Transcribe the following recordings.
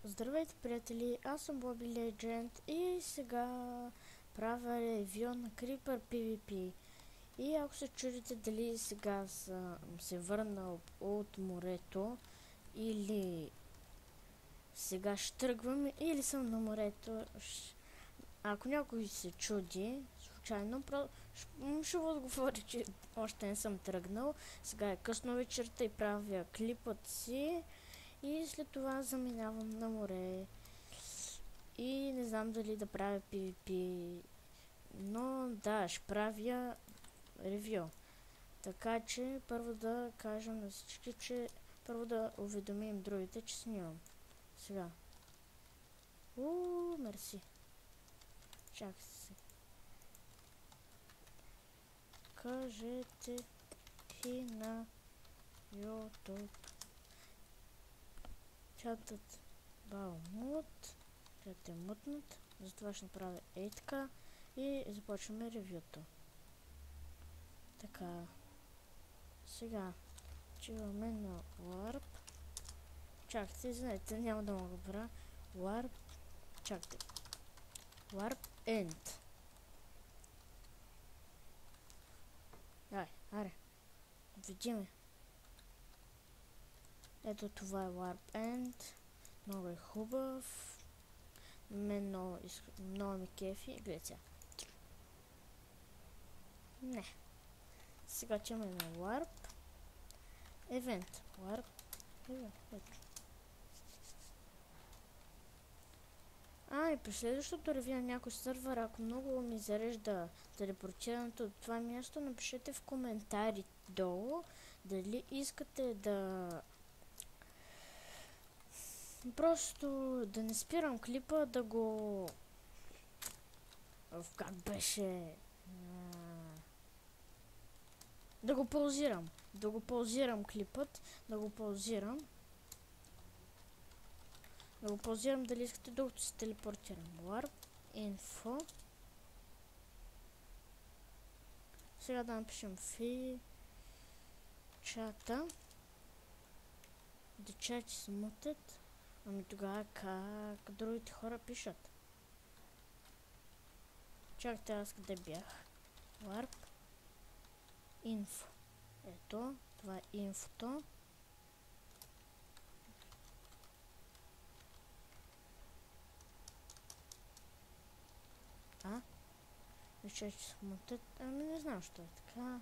Здравейте, приятели! Аз съм Bobby Legend и сега правя ревю на Creeper PvP. И ако се чудите дали сега съм се върнал от морето или сега ще тръгвам или съм на морето, ако някой се чуди случайно, ще отговоря, че още не съм тръгнал. Сега е късно вечерта и правя клипът си. И след това заминавам на море. И не знам дали да правя PvP. Но да, ще правя ревю. Така че първо да кажем на всички, че първо да уведомим другите, че снимам. Сега. Мерси. Чакай се. Кажете и на YouTube. Чатът Балмут. Чатът е мутнат. Затова ще направя така. И започваме ревюто. Така. Сега. Чиваме на Warp. Чакайте, знаете, няма да мога да правя. Warp. Чакайте. Warp End. Аре. Видиме. Ето това е Warp End. Много е хубав. Много ми кефи. Гледай сега. Не. Сега чаме на Warp. Event. Warp. Event. И при следващото ревю на някой сървър, ако много ми зарежда телепортирането от това място, напишете в коментари долу дали искате да просто да не спирам клипа, да го... Как беше... Да го паузирам. Да го паузирам клипът. Да го паузирам дали искате докато се телепортирам. Warp Info. Сега да напишем в чата. Да чати смутят. Ами тогава как другите хора пишат? Чакайте, аз къде бях? Warp Info. Ето, това е инфото. Вече че смутят. Ами не знам, що е така.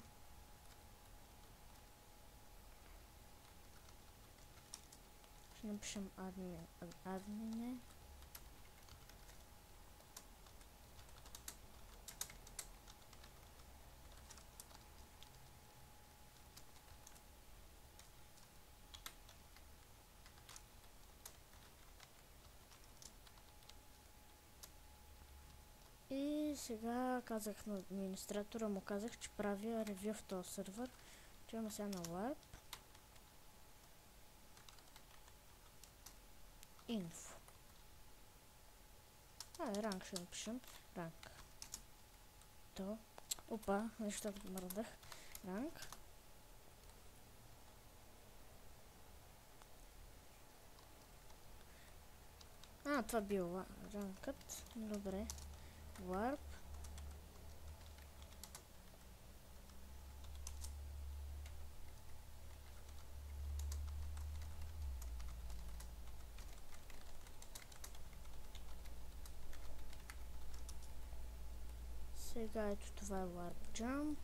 Ще напишем админе. И сега казах на администратора, му казах, че правя ревю в този сървър. Чуваме сега на Warp Info. Ранг ще напишем. Ранг. Опа, нещо мърдах. Ранг. Това бил ранкът. Добре. Warp. Сега ето това е Warp Jump.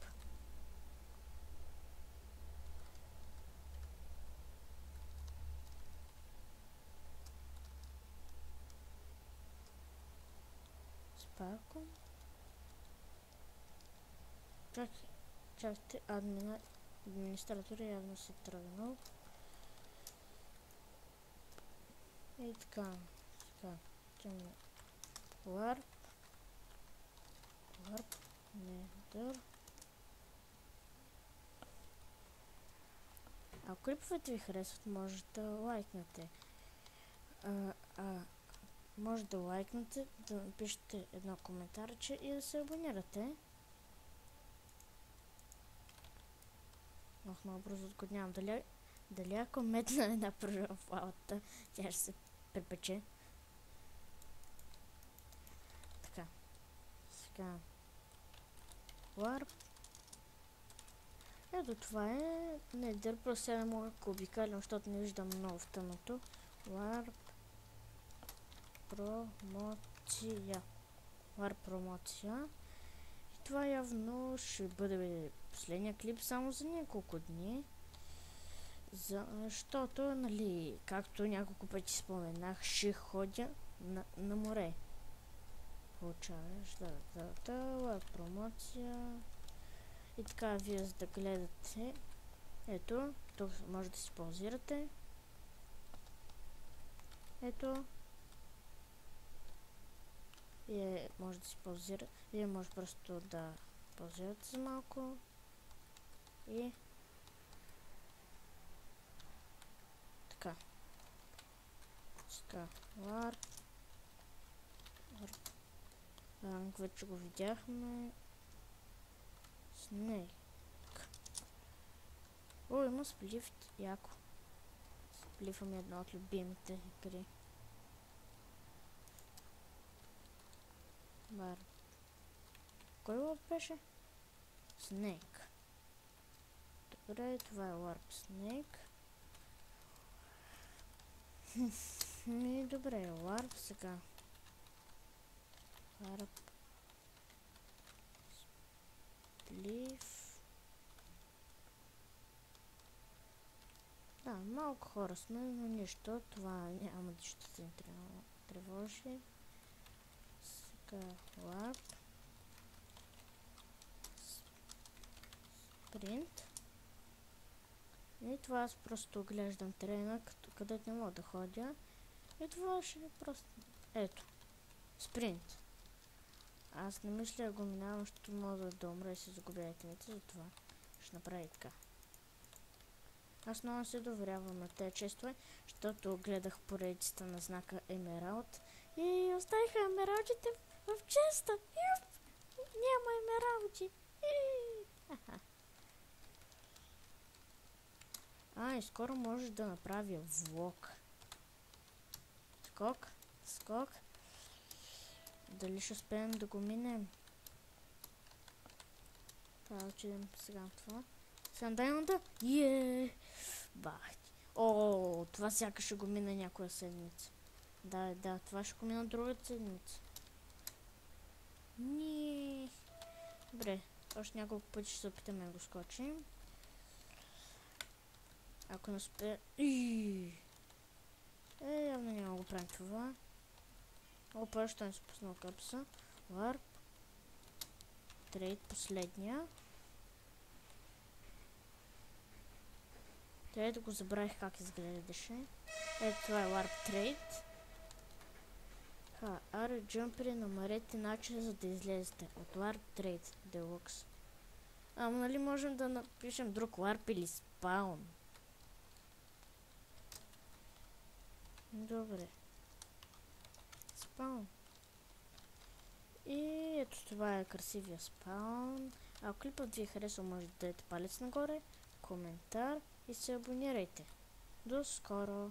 Спако. Чакайте, администратора явно си тръгнал. И така. Чакаме. Warp. Nether. Ако клиповете ви харесват, може да лайкнете. Може да лайкнете, да напишете едно коментарче и да се абонирате. Много бързо отгоднявам. Дали ако метна една профилата, тя ще се припече. Така. Сега. Warp. Ето това е. Не, дърпа сега не мога да обикалям, защото не виждам много в тъмното. Warp. Промоция. Warp промоция. И това явно ще бъде последния клип само за няколко дни. Защото, нали, както няколко пъти споменах, ще ходя на море. Получаваш, Warp промоция. И така, вие за да гледате. Ето, тук може да си паузирате. Ето. Вие може да си паузирате. Вие може просто да паузирате за малко. И така. Сега, Warp. Ранг вече го видяхме. Snake. О, има сплив, яко. Сплифам една от любимите игри. Warp. Кой го беше? Snake. Добре, това е Warp Snake. Добре, Warp сега. Warp. Сплив. Да, малко хора сме, но нищо. Това няма нищо да се тревожи. Сега Warp. Sprint. И това аз просто глеждам терена, където не мога да ходя. И това ще е просто... Ето. Спринт. Аз не мисля да го минавам, защото мога да умра и се загубя етемите, затова ще направя така. Аз много се доверявам на тези честове, защото гледах поредицата на знака Емералд и оставиха емералдите в честа. Няма емералди. И скоро можеш да направя влог. Скок. Дали ще успеем да го минем? Трябва да чуем сега това. Сега даймонда. Бахти. О, това сякаш ще го мина някоя седмица. Да, това ще го мина другата седмица. Добре, още няколко пъти ще се опитаме да го скочим. Ако не успея... явно няма го правим това. Опа, ще не се пуснал капса. Warp. Трейд, последния. Трейд го забравих как изглеждаше. Ето това е Warp Trade. Джампери, намерете начин за да излезете от Warp Trade Deluxe. Нали можем да напишем друг Warp или Spawn? Добре. Spawn. И ето това е красивия Spawn. Ако клипът ви е харесал, може да дадете палец нагоре, коментар и се абонирайте. До скоро!